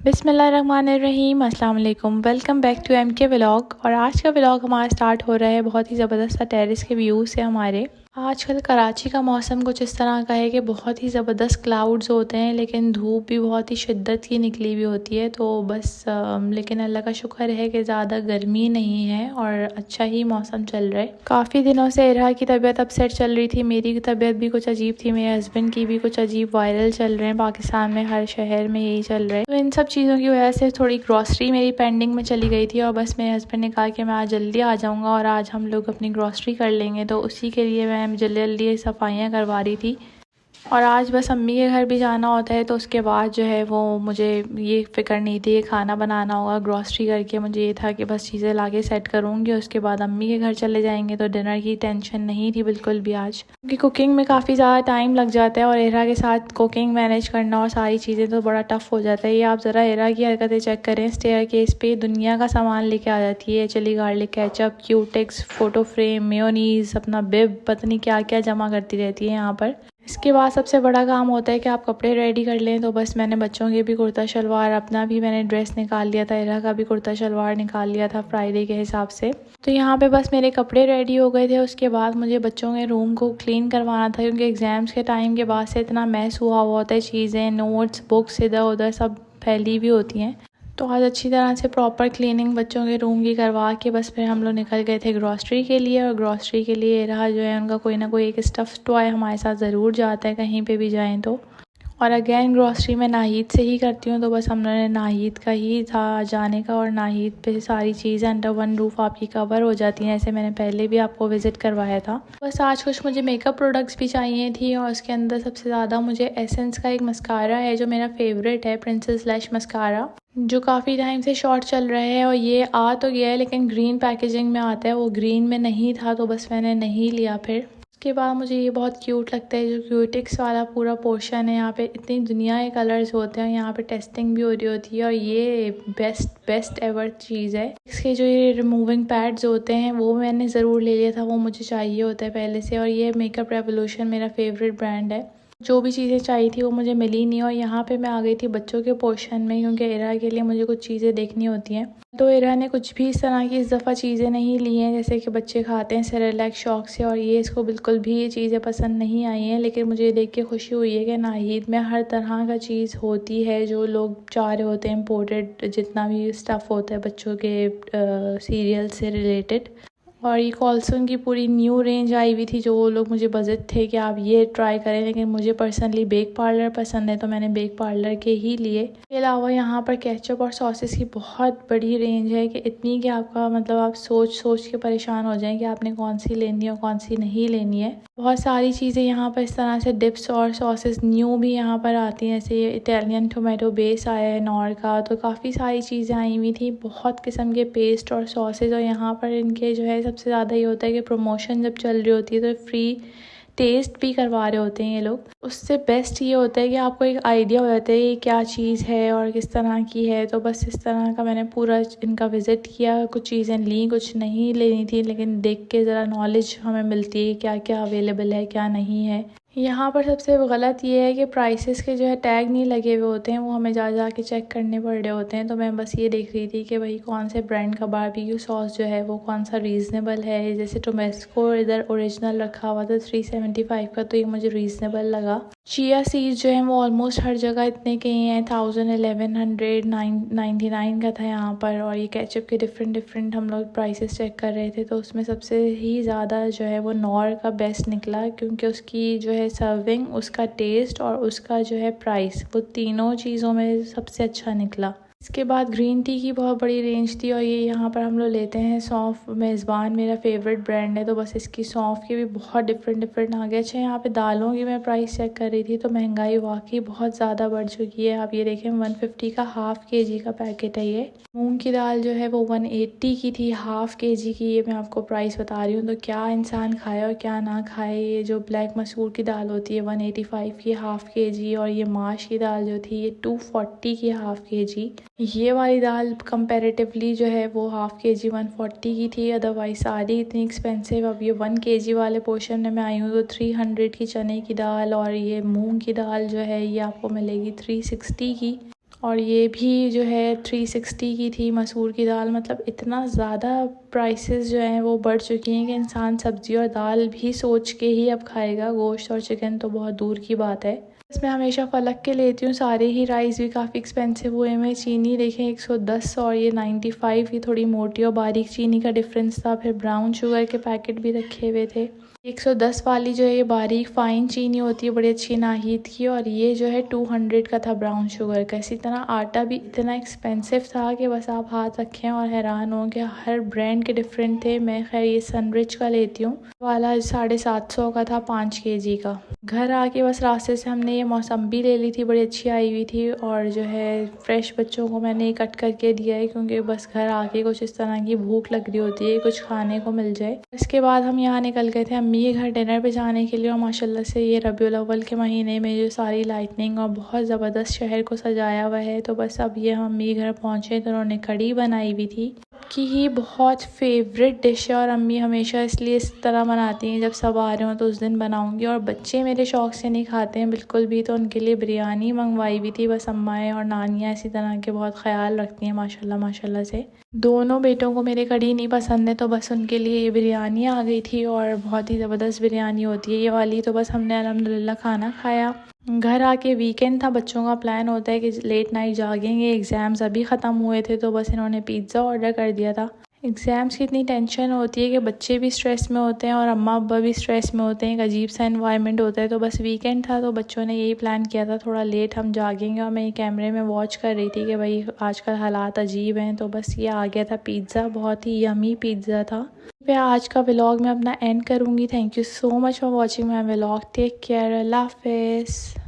बिस्मिल्लाहिर्रहमानिर्रहीम, अस्सलाम वालेकुम। Welcome back to MK vlog. और आज का व्लॉग हमारा स्टार्ट हो रहा है बहुत ही ज़बरदस्त सा टेरेस के व्यू से। हमारे आजकल कराची का मौसम कुछ इस तरह का है कि बहुत ही ज़बरदस्त क्लाउड्स होते हैं, लेकिन धूप भी बहुत ही शिद्दत की निकली हुई होती है। तो बस लेकिन अल्लाह का शुक्र है कि ज़्यादा गर्मी नहीं है और अच्छा ही मौसम चल रहा है। काफ़ी दिनों से इरहा की तबीयत अपसेट चल रही थी, मेरी तबीयत भी कुछ अजीब थी, मेरे हस्बैंड की भी कुछ अजीब वायरल चल रहे हैं। पाकिस्तान में हर शहर में यही चल रहा है। तो इन सब चीज़ों की वजह से थोड़ी ग्रॉसरी मेरी पेंडिंग में चली गई थी और बस मेरे हस्बैंड ने कहा कि मैं आज जल्दी आ जाऊँगा और आज हम लोग अपनी ग्रॉसरी कर लेंगे। तो उसी के लिए मैं जल्दी जल्दी सफाइयाँ करवा रही थी। और आज बस अम्मी के घर भी जाना होता है, तो उसके बाद जो है वो मुझे ये फ़िक्र नहीं थी कि खाना बनाना होगा। ग्रॉसरी करके मुझे ये था कि बस चीज़ें लाके सेट करूँगी, उसके बाद अम्मी के घर चले जाएंगे। तो डिनर की टेंशन नहीं थी बिल्कुल भी आज, क्योंकि कुकिंग में काफ़ी ज़्यादा टाइम लग जाता है और एरा के साथ कुकिंग मैनेज करना और सारी चीज़ें तो बड़ा टफ़ हो जाता है। ये आप ज़रा एरा की हरकतें चेक करें। स्टेयरकेस पे दुनिया का सामान लेके आ जाती है, chilli garlic ketchup, Cutex, photo frame, mayonnaise, अपना बिब, पता नहीं क्या क्या जमा करती रहती है यहाँ पर। इसके बाद सबसे बड़ा काम होता है कि आप कपड़े रेडी कर लें। तो बस मैंने बच्चों के भी कुर्ता शलवार, अपना भी मैंने ड्रेस निकाल लिया था, इरा का भी कुर्ता शलवार निकाल लिया था फ्राइडे के हिसाब से। तो यहाँ पे बस मेरे कपड़े रेडी हो गए थे। उसके बाद मुझे बच्चों के रूम को क्लीन करवाना था, क्योंकि एग्ज़ाम्स के टाइम के बाद से इतना मैस हुआ होता है, चीज़ें, नोट्स, बुक्स इधर उधर सब फैली भी होती हैं। तो आज अच्छी तरह से प्रॉपर क्लीनिंग बच्चों के रूम की करवा के बस फिर हम लोग निकल गए थे ग्रॉसरी के लिए। और ग्रॉसरी के लिए रहा जो है उनका कोई ना कोई एक स्टफ़ टॉय हमारे साथ ज़रूर जाता है कहीं पे भी जाएं तो। और अगेन ग्रॉसरी में नाहिद से ही करती हूँ, तो बस हम लोगों ने नाहिद का ही था जाने का। और नाहिद पे सारी चीज़ें अंडर वन रूफ आपकी कवर हो जाती हैं, ऐसे मैंने पहले भी आपको विज़िट करवाया था। बस आज कुछ मुझे मेकअप प्रोडक्ट्स भी चाहिए थी, और उसके अंदर सबसे ज़्यादा मुझे एसेंस का एक मस्कारा है जो मेरा फेवरेट है, प्रिंसेस लैश मस्कारा, जो काफ़ी टाइम से शॉर्ट चल रहा है। और ये आ तो गया है लेकिन ग्रीन पैकेजिंग में आता है, वो ग्रीन में नहीं था, तो बस मैंने नहीं लिया। फिर उसके बाद मुझे ये बहुत क्यूट लगता है, जो क्यूटिक्स वाला पूरा पोर्शन है। यहाँ पे इतनी दुनिया के कलर्स होते हैं, यहाँ पे टेस्टिंग भी हो रही होती है, और ये बेस्ट एवर चीज़ है। इसके जो ये रिमूविंग पैड्स होते हैं वो मैंने ज़रूर ले लिया था, वो मुझे चाहिए होता है पहले से। और ये मेकअप रेवोल्यूशन मेरा फेवरेट ब्रांड है। जो भी चीज़ें चाहिए थी वो मुझे मिली नहीं। और यहाँ पे मैं आ गई थी बच्चों के पोर्शन में, क्योंकि इरा के लिए मुझे कुछ चीज़ें देखनी होती हैं। तो इरा ने कुछ भी इस तरह की इस दफ़ा चीज़ें नहीं ली हैं, जैसे कि बच्चे खाते हैं सेरेलैक शौक से, और ये इसको बिल्कुल भी ये चीज़ें पसंद नहीं आई हैं। लेकिन मुझे देख के खुशी हुई है कि नाहिद में हर तरह का चीज़ होती है जो लोग चाह रहे होते हैं, इम्पोर्टेड जितना भी स्टफ़ होता है बच्चों के सीरियल से रिलेटेड। और ये कॉल्सन की पूरी न्यू रेंज आई हुई थी, जो वो लोग मुझे बजट थे कि आप ये ट्राई करें, लेकिन मुझे पर्सनली बेक पार्लर पसंद है, तो मैंने बेक पार्लर के ही लिए। इसके अलावा यहाँ पर केचप और सॉसेस की बहुत बड़ी रेंज है, कि इतनी कि आपका मतलब आप सोच सोच के परेशान हो जाएं कि आपने कौन सी लेनी है और कौन सी नहीं लेनी है। बहुत सारी चीज़ें यहाँ पर इस तरह से डिप्स और सॉसेस न्यू भी यहाँ पर आती हैं, जैसे ये इटालियन टोमेटो बेस आया है नॉर का, तो काफ़ी सारी चीज़ें आई हुई थी, बहुत किस्म के पेस्ट और सॉसेज। और यहाँ पर इनके जो है सबसे ज़्यादा ये होता है कि प्रमोशन जब चल रही होती है तो फ्री टेस्ट भी करवा रहे होते हैं ये लोग। उससे बेस्ट ये होता है कि आपको एक आइडिया हो जाता है ये क्या चीज़ है और किस तरह की है। तो बस इस तरह का मैंने पूरा इनका विज़िट किया, कुछ चीज़ें ली, कुछ नहीं लेनी थी, लेकिन देख के ज़रा नॉलेज हमें मिलती है क्या क्या अवेलेबल है क्या नहीं है। यहाँ पर सबसे गलत ये है कि प्राइसेस के जो है टैग नहीं लगे हुए होते हैं, वो हमें जा के चेक करने पड़ रहे होते हैं। तो मैं बस ये देख रही थी कि भाई कौन से ब्रांड का बारबेक्यू सॉस जो है वो कौन सा रीज़नेबल है। जैसे टोमेस्को इधर ओरिजिनल रखा हुआ था 375 का, तो ये मुझे रीज़नेबल लगा। चिया सीड्स जो है वो ऑलमोस्ट हर जगह इतने के ही हैं, 1000, 1100, 999 का था यहाँ पर। और ये केचप के डिफरेंट हम लोग प्राइसेस चेक कर रहे थे, तो उसमें सबसे ही ज़्यादा जो है वो नॉर का बेस्ट निकला, क्योंकि उसकी जो है सर्विंग, उसका टेस्ट और उसका जो है प्राइस, वो तीनों चीज़ों में सबसे अच्छा निकला। इसके बाद ग्रीन टी की बहुत बड़ी रेंज थी, और ये यहाँ पर हम लोग लेते हैं सौंफ, मेज़बान मेरा फेवरेट ब्रांड है, तो बस इसकी सौंफ के भी बहुत डिफरेंट आ गए। अच्छा, यहाँ पे दालों की मैं प्राइस चेक कर रही थी, तो महंगाई वाकई बहुत ज़्यादा बढ़ चुकी है। आप ये देखें 150 का हाफ़ kg का पैकेट है ये। मूंग की दाल जो है वो 180 की थी हाफ़ kg की, ये मैं आपको प्राइस बता रही हूँ। तो क्या इंसान खाए और क्या ना खाए। ये जो ब्लैक मसूर की दाल होती है 185 की हाफ़ kg, और ये माश की दाल जो थी ये 240 की हाफ़ kg। ये वाली दाल कंपैरेटिवली जो है वो हाफ़ kg 140 की थी, अदरवाइज सारी इतनी एक्सपेंसिव। अब ये 1 kg वाले पोर्शन में मैं आई हूँ तो 300 की चने की दाल, और ये मूंग की दाल जो है ये आपको मिलेगी 360 की। और ये भी जो है 360 की थी मसूर की दाल। मतलब इतना ज़्यादा प्राइसेस जो हैं वो बढ़ चुकी हैं कि इंसान सब्ज़ी और दाल भी सोच के ही अब खाएगा, गोश्त और चिकन तो बहुत दूर की बात है। इसमें हमेशा फ़लक के लेती हूँ सारे ही। राइस भी काफ़ी एक्सपेंसिव हुए हैं। चीनी देखें 110 और ये 95, ये थोड़ी मोटी और बारीक चीनी का डिफरेंस था। फिर ब्राउन शुगर के पैकेट भी रखे हुए थे। 110 वाली जो है ये बारीक फ़ाइन चीनी होती है, बड़ी अच्छी नाहिद की, और ये जो है 200 का था ब्राउन शुगर का। इसी तरह आटा भी इतना एक्सपेंसिव था कि बस आप हाथ रखें और हैरान हों कि हर ब्रांड के डिफरेंट थे। मैं खैर ये सनरिच का लेती हूँ वाला, 750 का था 5 kg का। घर आके बस रास्ते से हमने ये मौसम्बी ले ली थी, बड़ी अच्छी आई हुई थी, और जो है फ्रेश बच्चों को मैंने ये कट करके दिया है क्योंकि बस घर आके कुछ इस तरह की भूख लग रही होती है, कुछ खाने को मिल जाए। इसके बाद हम यहाँ निकल गए थे अम्मी के घर डिनर पे जाने के लिए, और माशाल्लाह से ये रबीउल अव्वल के महीने में जो सारी लाइटनिंग और बहुत ज़बरदस्त शहर को सजाया हुआ है। तो बस अब ये हम अम्मी के घर पहुँचे तो उन्होंने कढ़ी बनाई हुई थी कि ही बहुत फेवरेट डिश है, और अम्मी हमेशा इसलिए इस तरह बनाती हैं जब सब आ रहे हो तो उस दिन बनाऊंगी। और बच्चे मेरे शौक़ से नहीं खाते हैं बिल्कुल भी, तो उनके लिए बिरयानी मंगवाई हुई थी। बस अम्माएँ और नानियाँ इसी तरह के बहुत ख्याल रखती हैं माशाल्लाह माशाल्लाह से। दोनों बेटों को मेरे कढ़ी नहीं पसंद है, तो बस उनके लिए ये बिरयानी आ गई थी, और बहुत ही ज़बरदस्त बिरयानी होती है ये वाली। तो बस हमने अल्हम्दुलिल्लाह खाना खाया। घर आके वीकेंड था, बच्चों का प्लान होता है कि लेट नाइट जागेंगे, एग्ज़ाम्स अभी ख़त्म हुए थे तो बस इन्होंने पिज़्ज़ा ऑर्डर कर दिया था। एग्ज़ाम्स की इतनी टेंशन होती है कि बच्चे भी स्ट्रेस में होते हैं और अम्मा अब्बा भी स्ट्रेस में होते हैं, एक अजीब सा एनवायरनमेंट होता है। तो बस वीकेंड था तो बच्चों ने यही प्लान किया था थोड़ा लेट हम जागेंगे, और मैं ये कैमरे में वॉच कर रही थी कि भाई आजकल हालात अजीब हैं। तो बस ये आ गया था पिज़्ज़ा, बहुत ही यमी पिज़्ज़ा था। मैं आज का व्लॉग मैं अपना एंड करूँगी। Thank you so much for watching my vlog. Take care, अल्लाह हाफ़िज़।